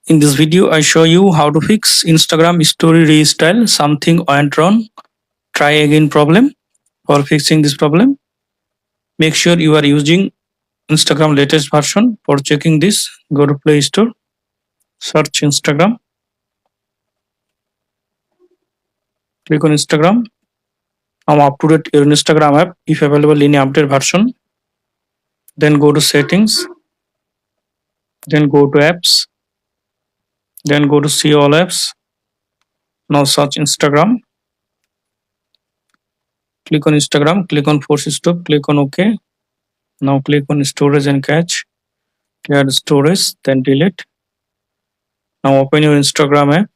In this video, I show you how to fix Instagram story restyle. Something went wrong. Try again problem. For fixing this problem, make sure you are using Instagram latest version. For checking this, go to Play Store, search Instagram, click on Instagram. Now up to date your Instagram app if available in update version. Then go to settings. Then go to apps. Then go to see all apps. Now search Instagram. Click on Instagram. Click on force stop. Click on OK. Now click on storage and cache. Clear the storage. Then delete. Now open your Instagram app.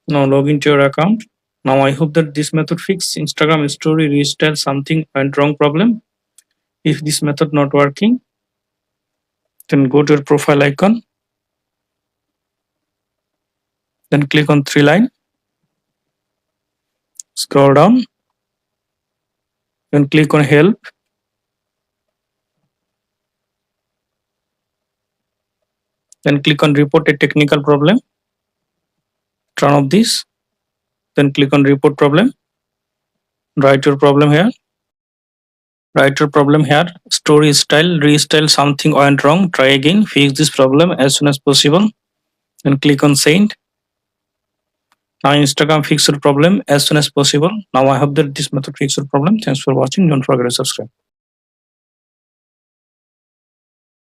Now log into your account. Now I hope that this method fix Instagram story restyle something went wrong problem. If this method not working, then go to your profile icon. Then click on three line. Scroll down. Then click on help. Then click on report a technical problem. Turn off this. Then click on report problem. Write your problem here. Write your problem here. Story style, restyle something went wrong. Try again. Fix this problem as soon as possible. Then click on send. Now Instagram fix your problem as soon as possible. Now I hope that this method fix your problem. Thanks for watching. Don't forget to subscribe.